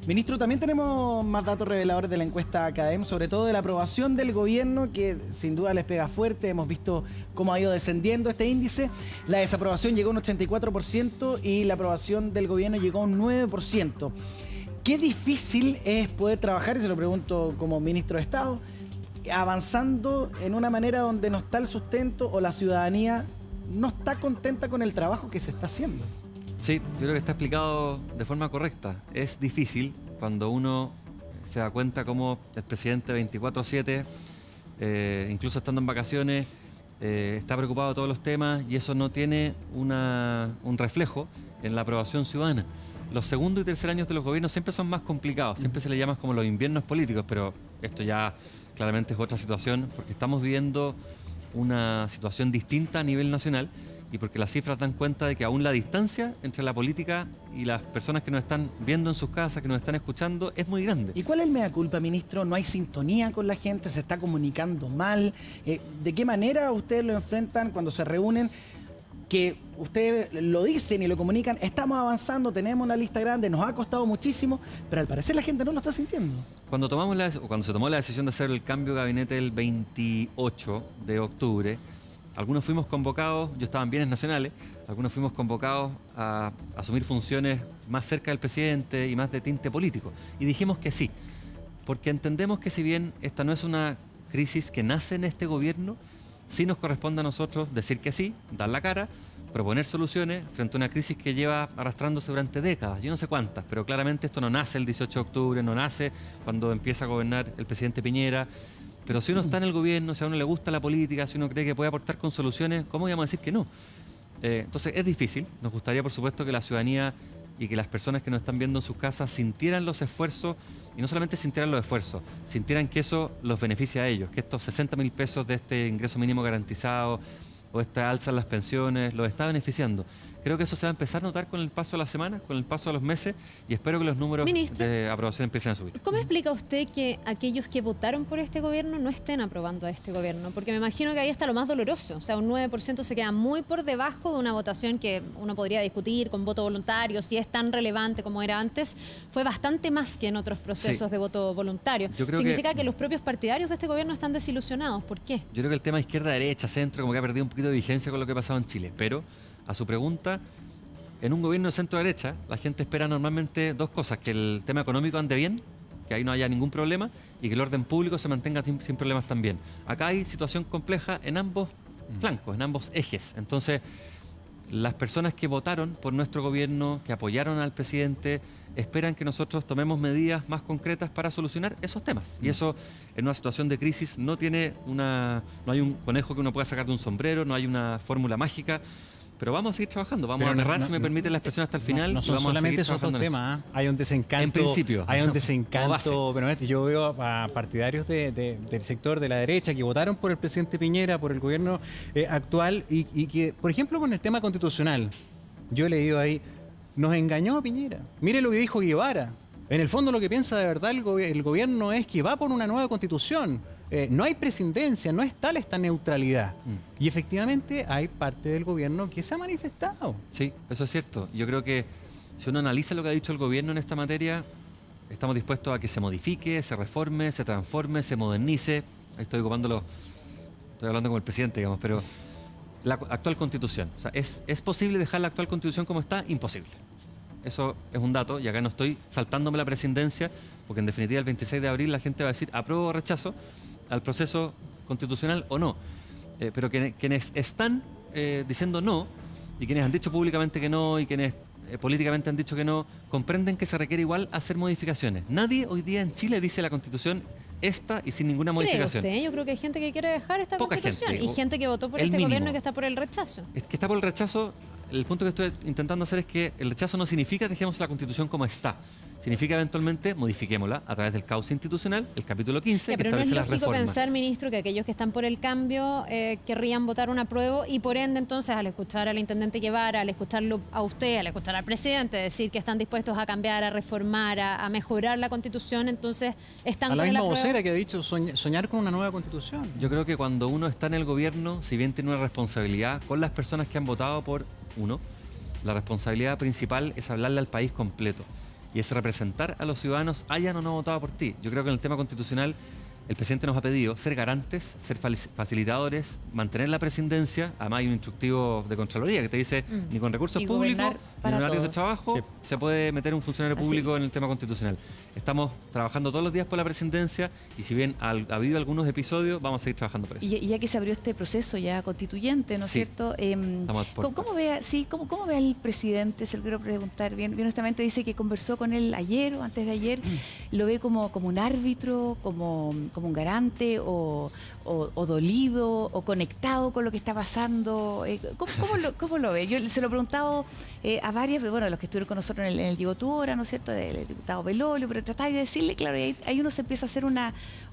Ministro, también tenemos más datos reveladores de la encuesta Academ, sobre todo de la aprobación del gobierno, que sin duda les pega fuerte. Hemos visto cómo ha ido descendiendo este índice. La desaprobación llegó a un 84% y la aprobación del gobierno llegó a un 9%. Qué difícil es poder trabajar, y se lo pregunto como ministro de Estado, avanzando en una manera donde no está el sustento o la ciudadanía no está contenta con el trabajo que se está haciendo. Sí, yo creo que está explicado de forma correcta. Es difícil cuando uno se da cuenta cómo el presidente 24/7, incluso estando en vacaciones, está preocupado de todos los temas y eso no tiene un reflejo en la aprobación ciudadana. Los segundo y tercer años de los gobiernos siempre son más complicados, siempre se le llama como los inviernos políticos, pero esto ya claramente es otra situación porque estamos viviendo una situación distinta a nivel nacional y porque las cifras dan cuenta de que aún la distancia entre la política y las personas que nos están viendo en sus casas, que nos están escuchando, es muy grande. ¿Y cuál es el mea culpa, ministro? ¿No hay sintonía con la gente? ¿Se está comunicando mal? ¿De qué manera ustedes lo enfrentan cuando se reúnen? Que ustedes lo dicen y lo comunican, estamos avanzando, tenemos una lista grande, nos ha costado muchísimo, pero al parecer la gente no lo está sintiendo. Cuando se tomó la decisión de hacer el cambio de gabinete el 28 de octubre, algunos fuimos convocados, yo estaba en bienes nacionales, algunos fuimos convocados a asumir funciones más cerca del presidente y más de tinte político. Y dijimos que sí, porque entendemos que si bien esta no es una crisis que nace en este gobierno, sí nos corresponde a nosotros decir que sí, dar la cara, proponer soluciones frente a una crisis que lleva arrastrándose durante décadas, yo no sé cuántas, pero claramente esto no nace el 18 de octubre, no nace cuando empieza a gobernar el presidente Piñera. Pero si uno está en el gobierno, si a uno le gusta la política, si uno cree que puede aportar con soluciones, ¿cómo vamos a decir que no? Entonces es difícil. Nos gustaría, por supuesto, que la ciudadanía y que las personas que nos están viendo en sus casas sintieran los esfuerzos, y no solamente sintieran los esfuerzos, sintieran que eso los beneficia a ellos, que estos 60.000 pesos de este ingreso mínimo garantizado o esta alza en las pensiones los está beneficiando. Creo que eso se va a empezar a notar con el paso de las semanas, con el paso de los meses, y espero que los números Ministro, de aprobación empiecen a subir. ¿Cómo explica usted que aquellos que votaron por este gobierno no estén aprobando a este gobierno? Porque me imagino que ahí está lo más doloroso. O sea, un 9% se queda muy por debajo de una votación que uno podría discutir con voto voluntario, si es tan relevante como era antes. Fue bastante más que en otros procesos Sí. de voto voluntario. Yo creo Significa que que los propios partidarios de este gobierno están desilusionados. ¿Por qué? Yo creo que el tema izquierda, derecha, centro, como que ha perdido un poquito de vigencia con lo que ha pasado en Chile. Pero, a su pregunta, en un gobierno de centro-derecha, la gente espera normalmente dos cosas: que el tema económico ande bien que ahí no haya ningún problema y que el orden público se mantenga sin problemas también. Acá hay situación compleja en ambos flancos, en ambos ejes. Entonces, las personas que votaron por nuestro gobierno, que apoyaron al presidente, esperan que nosotros tomemos medidas más concretas para solucionar esos temas. Y eso, en una situación de crisis, no hay un conejo que uno pueda sacar de un sombrero, no hay una fórmula mágica. Pero vamos a seguir trabajando, vamos Pero a agarrar, si me permite la expresión, hasta el final. No y son vamos a solamente seguir esos dos trabajando en eso. temas. Hay un desencanto. En principio. Hay un Como desencanto. Pero yo veo a partidarios del sector de la derecha que votaron por el presidente Piñera, por el gobierno actual, y que, por ejemplo, con el tema constitucional, yo he leído ahí, nos engañó Piñera. Mire lo que dijo Guevara. En el fondo lo que piensa de verdad el gobierno es que va por una nueva constitución. No hay presidencia, no es tal esta neutralidad. Y efectivamente hay parte del gobierno que se ha manifestado. Sí, eso es cierto. Yo creo que si uno analiza lo que ha dicho el gobierno en esta materia, estamos dispuestos a que se modifique, se reforme, se transforme, se modernice. Ahí estoy ocupándolo, estoy hablando como el presidente, digamos, pero la actual constitución. O sea, ¿es posible dejar la actual constitución como está? Imposible. Eso es un dato, y acá no estoy saltándome la presidencia, porque en definitiva el 26 de abril la gente va a decir apruebo o rechazo al proceso constitucional o no. Pero quienes están diciendo no, y quienes han dicho públicamente que no, y quienes políticamente han dicho que no, comprenden que se requiere igual hacer modificaciones. Nadie hoy día en Chile dice la constitución esta y sin ninguna modificación. ¿Cree usted? Yo creo que hay gente que quiere dejar esta Poca constitución gente, y gente que votó por el este mínimo. gobierno y que está por el rechazo. Es que está por el rechazo. El punto que estoy intentando hacer es que el rechazo no significa dejemos la Constitución como está. Significa eventualmente modifiquémosla a través del cauce institucional, el capítulo 15, Ya, que pero no es establece las lógico reformas. pensar, ministro, que aquellos que están por el cambio querrían votar un apruebo y por ende entonces al escuchar al intendente Guevara, al escucharlo a usted, al escuchar al presidente decir que están dispuestos a cambiar, a reformar, a mejorar la Constitución, entonces están A la con el misma apruebo. vocera que ha dicho soñar con una nueva constitución. Yo creo que cuando uno está en el gobierno, si bien tiene una responsabilidad con las personas que han votado por uno, la responsabilidad principal es hablarle al país completo y es representar a los ciudadanos hayan o no votado por ti. Yo creo que en el tema constitucional el presidente nos ha pedido ser garantes, ser facilitadores, mantener la presidencia. Además hay un instructivo de Contraloría que te dice ni con recursos Y públicos gobernar ni para en horarios de todos. trabajo Sí. se puede meter un funcionario Así. público en el tema constitucional. Estamos trabajando todos los días por la presidencia y si bien ha habido algunos episodios, vamos a seguir trabajando por eso. Y ya que se abrió este proceso ya constituyente, ¿no es Sí. cierto? Estamos por- ¿Cómo ve al presidente? Se lo quiero preguntar. Bien honestamente dice que conversó con él ayer o antes de ayer. ¿Lo ve como un árbitro, como un garante o dolido o conectado con lo que está pasando? ¿Cómo lo ve? Yo se lo he preguntado a varias, bueno, los que estuvieron con nosotros en el Llegó tu hora, ¿no es cierto? El diputado Belolio, pero trataba de decirle, claro, y ahí uno se empieza a hacer una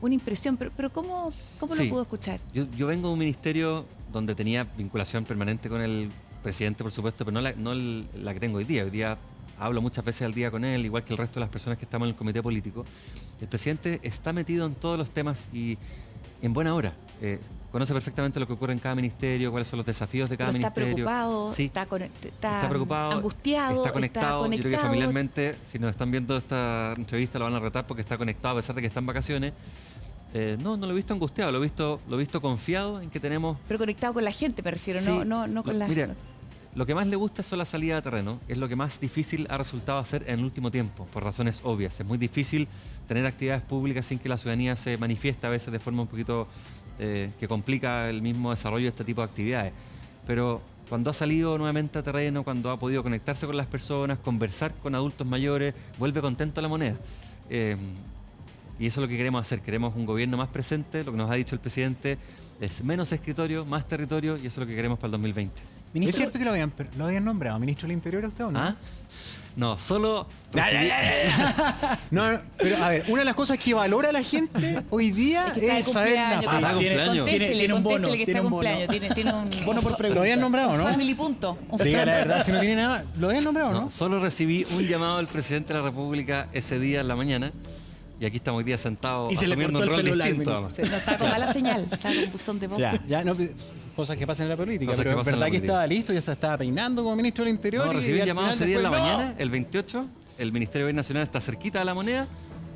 impresión. Pero ¿cómo Sí. lo pudo escuchar? Yo vengo de un ministerio donde tenía vinculación permanente con el presidente, por supuesto, pero no la que tengo hoy día. Hoy día hablo muchas veces al día con él, igual que el resto de las personas que estamos en el comité político. El presidente está metido en todos los temas y en buena hora. Conoce perfectamente lo que ocurre en cada ministerio, cuáles son los desafíos de cada Pero está ministerio. preocupado, Sí. está preocupado, angustiado, está conectado. Yo creo que conectado. familiarmente, si nos están viendo esta entrevista, lo van a retar porque está conectado a pesar de que está en vacaciones. No lo he visto angustiado, lo he visto confiado en que tenemos. Pero conectado con la gente, me refiero, Sí. no con la... Mira, lo que más le gusta son las salidas de terreno, es lo que más difícil ha resultado hacer en el último tiempo, por razones obvias. Es muy difícil tener actividades públicas sin que la ciudadanía se manifieste a veces de forma un poquito que complica el mismo desarrollo de este tipo de actividades. Pero cuando ha salido nuevamente a terreno, cuando ha podido conectarse con las personas, conversar con adultos mayores, vuelve contento a la moneda. Y eso es lo que queremos hacer. Queremos un gobierno más presente. Lo que nos ha dicho el presidente es menos escritorio, más territorio, y eso es lo que queremos para el 2020. Ministro, ¿Es cierto que lo habían nombrado ministro del Interior a usted o no? ¿Ah? No, solo recibí- No, pero a ver, una de las cosas que valora la gente hoy día Es que está de es saber la cumpleaños. Ah, está de cumpleaños. Contéstele, Tiene un bono, contéstele que tiene está un bono. cumpleaños. Tiene un bono por pregunta. ¿Lo habían nombrado, no? family punto. Diga la verdad, si no tiene nada. ¿Lo habían nombrado, no? No, solo recibí un llamado del presidente de la República ese día en la mañana. Y aquí estamos hoy día sentados Y se le asumiendo cortó un el rol celular, distinto. mira. además. No está con mala señal, está con buzón de voz. Ya, no, cosas que pasan en la política. Cosas Pero que es pasan en verdad la que política. estaba listo, ya se estaba peinando como ministro del Interior. No, y recibí al un llamado final ese día en la después, ¡no! mañana, el 28. El Ministerio de Gobierno Nacional está cerquita de la moneda.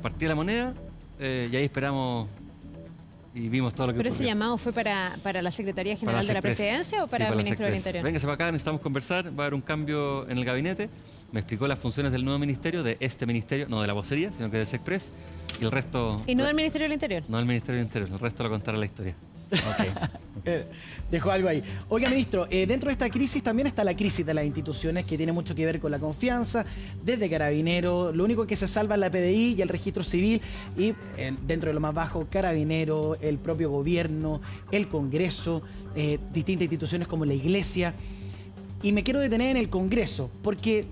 Partí de la moneda y ahí esperamos y vimos todo lo que ¿Pero ese ocurrió. llamado fue para la Secretaría General Para de la Secres. Presidencia o Sí, para el la Ministro del Secres. Interior? Véngase para acá, necesitamos conversar, va a haber un cambio en el gabinete me explicó las funciones del nuevo ministerio, de este ministerio, no de la vocería, sino que de Sexpress, y el resto... Y no del Ministerio del Interior. No del Ministerio del Interior, el resto lo contará la historia. Dejó algo ahí. Oiga, ministro, dentro de esta crisis también está la crisis de las instituciones, que tiene mucho que ver con la confianza. Desde Carabinero, lo único que se salva es la PDI y el registro civil, y dentro de lo más bajo, Carabinero, el propio gobierno, el Congreso, distintas instituciones como la Iglesia. Y me quiero detener en el Congreso, porque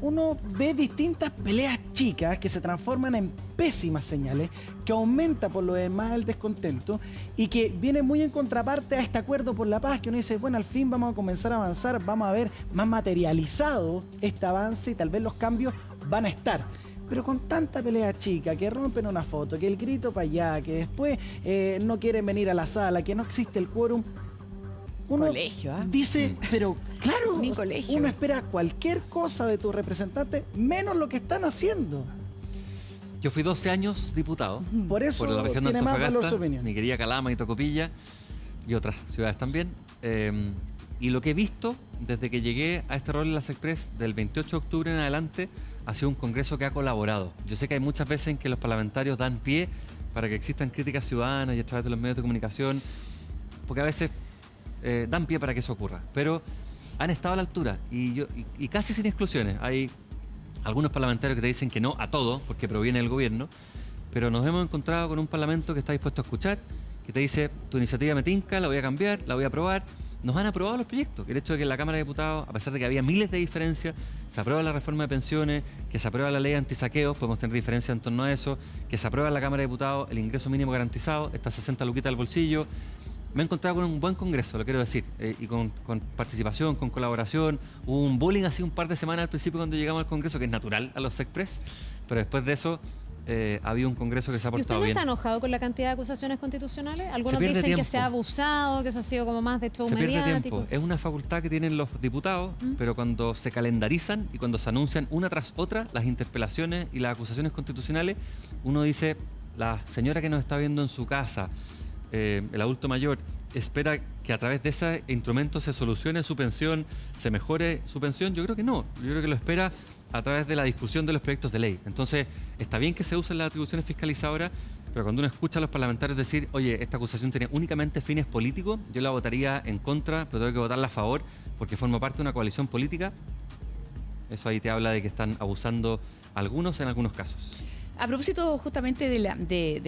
uno ve distintas peleas chicas que se transforman en pésimas señales, que aumenta por lo demás el descontento y que viene muy en contraparte a este acuerdo por la paz, que uno dice, bueno, al fin vamos a comenzar a avanzar, vamos a ver más materializado este avance y tal vez los cambios van a estar. Pero con tanta pelea chica, que rompen una foto, que el grito para allá, que después no quieren venir a la sala, que no existe el quórum, uno dice, pero claro, Ni colegio. uno espera cualquier cosa de tu representante, menos lo que están haciendo. Yo fui 12 años diputado Por eso por la región de tiene más valor su Antofagasta, opinión. mi querida Calama y Tocopilla, y otras ciudades también. Y lo que he visto desde que llegué a este rol en la Sexpress del 28 de octubre en adelante ha sido un congreso que ha colaborado. Yo sé que hay muchas veces en que los parlamentarios dan pie para que existan críticas ciudadanas y a través de los medios de comunicación, porque a veces dan pie para que eso ocurra, pero han estado a la altura y casi sin exclusiones. Hay algunos parlamentarios que te dicen que no a todo porque proviene del gobierno, pero nos hemos encontrado con un parlamento que está dispuesto a escuchar, que te dice, tu iniciativa me tinca, la voy a cambiar, la voy a aprobar. Nos han aprobado los proyectos. El hecho de que en la Cámara de Diputados, a pesar de que había miles de diferencias, se aprueba la reforma de pensiones, que se aprueba la ley antisaqueos, podemos tener diferencias en torno a eso, que se aprueba en la Cámara de Diputados el ingreso mínimo garantizado, estas 60 luquitas al bolsillo. Me he encontrado con un buen congreso, lo quiero decir, y con participación, con colaboración. Hubo un bullying así un par de semanas al principio cuando llegamos al congreso, que es natural a los Sexpress, pero después de eso había un congreso que se ha ¿Y usted portado no bien. está enojado con la cantidad de acusaciones constitucionales? Algunos pierde dicen que tiempo. se ha abusado, que eso ha sido como más de show Se pierde mediático. tiempo. Es una facultad que tienen los diputados, pero cuando se calendarizan y cuando se anuncian una tras otra las interpelaciones y las acusaciones constitucionales, uno dice, la señora que nos está viendo en su casa, el adulto mayor, espera que a través de ese instrumento se solucione su pensión, se mejore su pensión. Yo creo que no. Yo creo que lo espera a través de la discusión de los proyectos de ley. Entonces, está bien que se usen las atribuciones fiscalizadoras, pero cuando uno escucha a los parlamentarios decir, oye, esta acusación tiene únicamente fines políticos, yo la votaría en contra, pero tengo que votarla a favor porque forma parte de una coalición política, eso ahí te habla de que están abusando algunos en algunos casos. A propósito justamente de la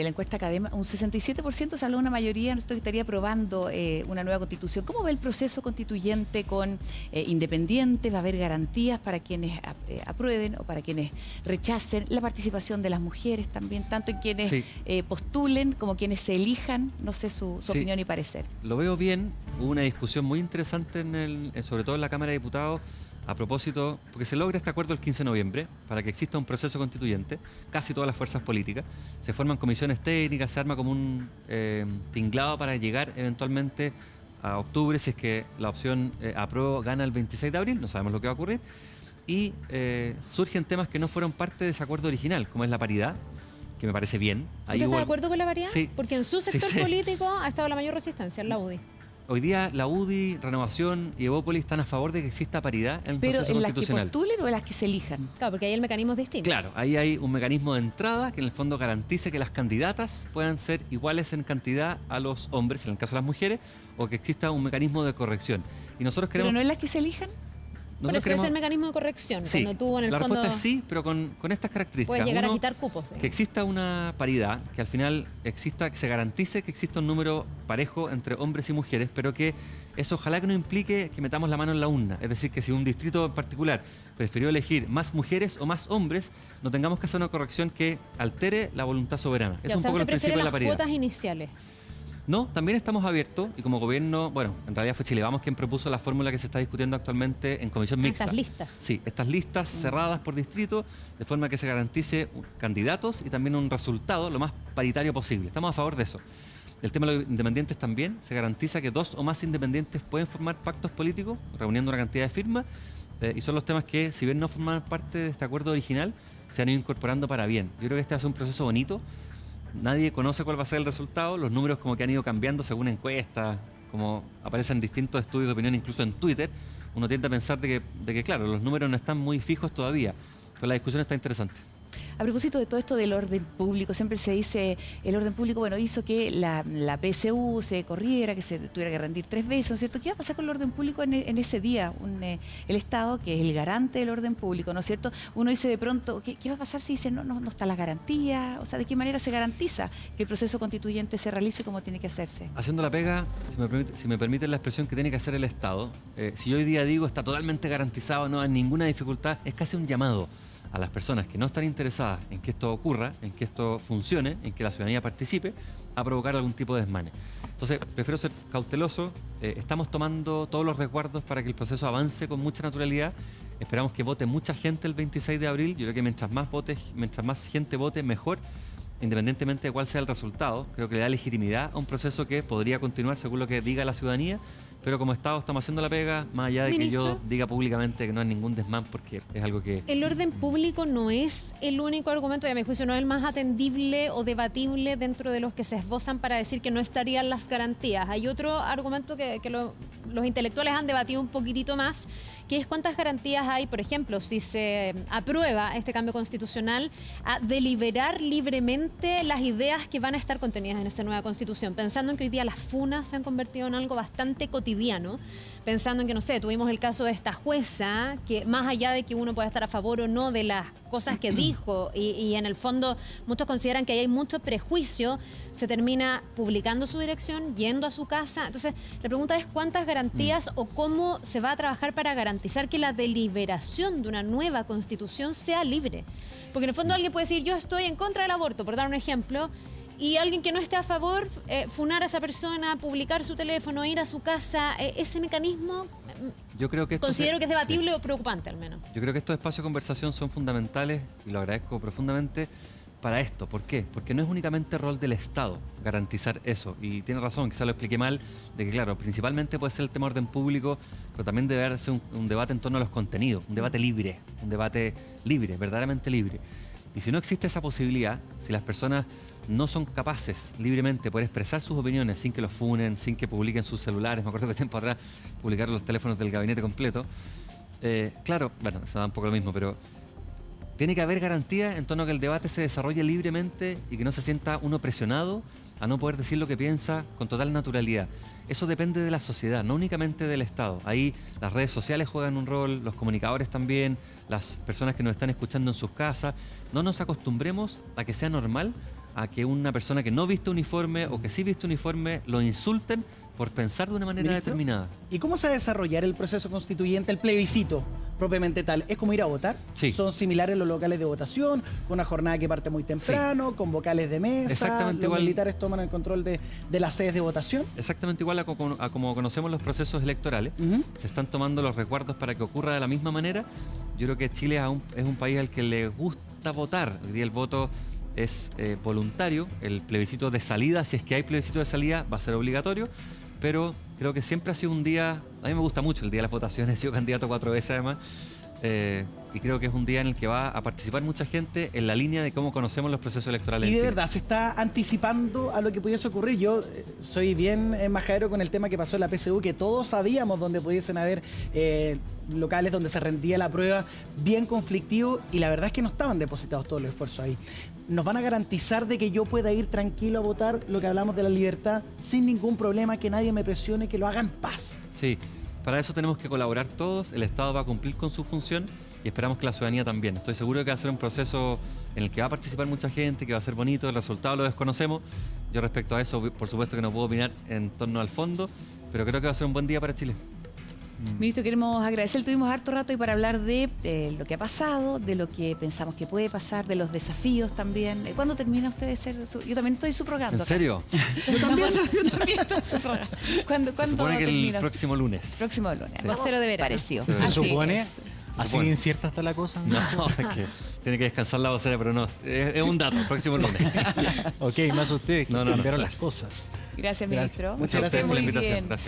encuesta Cadema, un 67% se habló de una mayoría, nosotros estaría aprobando una nueva constitución. ¿Cómo ve el proceso constituyente con independientes? ¿Va a haber garantías para quienes aprueben o para quienes rechacen? La participación de las mujeres también, tanto en quienes Sí. postulen como quienes se elijan. No sé su Sí. opinión y parecer. Lo veo bien, hubo una discusión muy interesante sobre todo en la Cámara de Diputados a propósito, porque se logra este acuerdo el 15 de noviembre para que exista un proceso constituyente, casi todas las fuerzas políticas, se forman comisiones técnicas, se arma como un tinglado para llegar eventualmente a octubre, si es que la opción apruebo gana el 26 de abril, no sabemos lo que va a ocurrir, y surgen temas que no fueron parte de ese acuerdo original, como es la paridad, que me parece bien. ¿Usted está de acuerdo con la variedad? Sí. Porque en su sector Sí. político ha estado la mayor resistencia, en la UDI. Hoy día la UDI, Renovación y Evópolis están a favor de que exista paridad en el Pero proceso en las que constitucional. postulen o en las que se elijan. Claro, porque ahí el mecanismo es distinto. Claro, ahí hay un mecanismo de entrada que en el fondo garantice que las candidatas puedan ser iguales en cantidad a los hombres, en el caso de las mujeres, o que exista un mecanismo de corrección. Y nosotros Pero queremos... no en las que se elijan. Por eso es el mecanismo de corrección. Sí, Cuando tú en el la fondo respuesta es sí, pero con estas características. puedes llegar a Uno, quitar cupos. digamos. que exista una paridad, que al final exista, que se garantice que exista un número parejo entre hombres y mujeres, pero que eso ojalá que no implique que metamos la mano en la urna. Es decir, que si un distrito en particular prefirió elegir más mujeres o más hombres, no tengamos que hacer una corrección que altere la voluntad soberana. Ya, Es o un sea, poco el usted prefiere principio de la las paridad. cuotas iniciales. No, también estamos abiertos y como gobierno, bueno, en realidad fue Chile Vamos quien propuso la fórmula que se está discutiendo actualmente en comisión mixta. Estas listas. Sí, estas listas cerradas por distrito, de forma que se garantice candidatos y también un resultado lo más paritario posible. Estamos a favor de eso. El tema de los independientes también, se garantiza que 2 o más independientes pueden formar pactos políticos, reuniendo una cantidad de firmas, y son los temas que, si bien no forman parte de este acuerdo original, se han ido incorporando para bien. Yo creo que este va a ser un proceso bonito. Nadie conoce cuál va a ser el resultado, los números como que han ido cambiando según encuestas, como aparecen distintos estudios de opinión, incluso en Twitter. uno tiende a pensar de que, claro, los números no están muy fijos todavía, pero la discusión está interesante. A propósito de todo esto del orden público, siempre se dice, el orden público, bueno, hizo que la PSU se corriera, que se tuviera que rendir 3 veces, ¿no es cierto? ¿Qué va a pasar con el orden público en ese día? El Estado, que es el garante del orden público, ¿no es cierto? Uno dice de pronto, ¿qué va a pasar si dice no está la garantía? O sea, ¿de qué manera se garantiza que el proceso constituyente se realice como tiene que hacerse? Haciendo la pega, si me permiten la expresión que tiene que hacer el Estado, si yo hoy día digo está totalmente garantizado, no hay ninguna dificultad, es casi un llamado a las personas que no están interesadas en que esto ocurra, en que esto funcione, en que la ciudadanía participe, a provocar algún tipo de desmane. Entonces, prefiero ser cauteloso. Estamos tomando todos los resguardos para que el proceso avance con mucha naturalidad. Esperamos que vote mucha gente el 26 de abril. Yo creo que mientras más gente vote, mejor, independientemente de cuál sea el resultado. Creo que le da legitimidad a un proceso que podría continuar según lo que diga la ciudadanía. Pero como Estado estamos haciendo la pega, más allá de que yo diga públicamente que no hay ningún desmán, porque es algo que... El orden público no es el único argumento, y a mi juicio no es el más atendible o debatible dentro de los que se esbozan para decir que no estarían las garantías. Hay otro argumento que los intelectuales han debatido un poquitito más, que es cuántas garantías hay, por ejemplo, si se aprueba este cambio constitucional, a deliberar libremente las ideas que van a estar contenidas en esta nueva constitución, pensando en que hoy día las funas se han convertido en algo bastante cotidiano, pensando en que, no sé, tuvimos el caso de esta jueza, que más allá de que uno pueda estar a favor o no de las cosas que dijo, y en el fondo muchos consideran que ahí hay mucho prejuicio, se termina publicando su dirección, yendo a su casa. Entonces, la pregunta es cuántas garantías o cómo se va a trabajar para garantizar que la deliberación de una nueva constitución sea libre. Porque en el fondo alguien puede decir, yo estoy en contra del aborto, por dar un ejemplo, y alguien que no esté a favor, funar a esa persona, publicar su teléfono, ir a su casa, ese mecanismo yo creo que considero que es debatible o preocupante al menos. Yo creo que estos espacios de conversación son fundamentales y lo agradezco profundamente para esto. ¿Por qué? Porque no es únicamente rol del Estado garantizar eso. Y tiene razón, quizá lo expliqué mal, de que claro, principalmente puede ser el tema de orden público, pero también debe haberse un debate en torno a los contenidos, un debate libre, verdaderamente libre. Y si no existe esa posibilidad, si las personas no son capaces libremente de poder expresar sus opiniones sin que los funen, sin que publiquen sus celulares, me acuerdo que tiempo atrás publicaron los teléfonos del gabinete completo, claro, bueno, eso da un poco lo mismo, pero tiene que haber garantía en torno a que el debate se desarrolle libremente y que no se sienta uno presionado a no poder decir lo que piensa con total naturalidad. Eso depende de la sociedad, no únicamente del Estado. Ahí las redes sociales juegan un rol, los comunicadores también, las personas que nos están escuchando en sus casas. No nos acostumbremos a que sea normal a que una persona que no viste uniforme o que sí viste uniforme lo insulten por pensar de una manera determinada. ¿Y cómo se va a desarrollar el proceso constituyente, el plebiscito propiamente tal? ¿Es como ir a votar? Sí. ¿Son similares los locales de votación, con una jornada que parte muy temprano, con vocales de mesa? Exactamente ¿Los igual. militares toman el control de las sedes de votación? Exactamente igual a como conocemos los procesos electorales. Se están tomando los resguardos para que ocurra de la misma manera. Yo creo que Chile es un país al que le gusta votar. Hoy día el voto es voluntario. El plebiscito de salida, si es que hay plebiscito de salida, va a ser obligatorio. Pero creo que siempre ha sido un día, a mí me gusta mucho el día de las votaciones, he sido candidato 4 veces además, y creo que es un día en el que va a participar mucha gente en la línea de cómo conocemos los procesos electorales Y en de Chile. verdad, se está anticipando a lo que pudiese ocurrir. Yo soy bien majadero con el tema que pasó en la PSU, que todos sabíamos dónde pudiesen haber locales donde se rendía la prueba, bien conflictivo, y la verdad es que no estaban depositados todos los esfuerzos ahí. ¿Nos van a garantizar de que yo pueda ir tranquilo a votar, lo que hablamos de la libertad, sin ningún problema, que nadie me presione, que lo haga en paz? Sí, para eso tenemos que colaborar todos, el Estado va a cumplir con su función y esperamos que la ciudadanía también. Estoy seguro de que va a ser un proceso en el que va a participar mucha gente, que va a ser bonito, el resultado lo desconocemos. Yo respecto a eso, por supuesto que no puedo opinar en torno al fondo, pero creo que va a ser un buen día para Chile. Ministro, queremos agradecer. Tuvimos harto rato y para hablar de lo que ha pasado, de lo que pensamos que puede pasar, de los desafíos también. ¿Cuándo termina usted de ser yo también estoy subrogando? ¿En serio? Yo también estoy subrogando. ¿Cuándo Se supone que el termina? próximo lunes. Próximo lunes. Sí. Vocero de verano. Pareció. Se ¿Se Así supone? es. ¿Así supone. de incierta está la cosa? No, es que tiene que descansar la vocera, pero no, es un dato, próximo lunes. Ok, más ustedes que No, cambiaron no. las cosas. Gracias, Gracias. ministro. Muchas A ustedes gracias por la Muy invitación. bien. Gracias.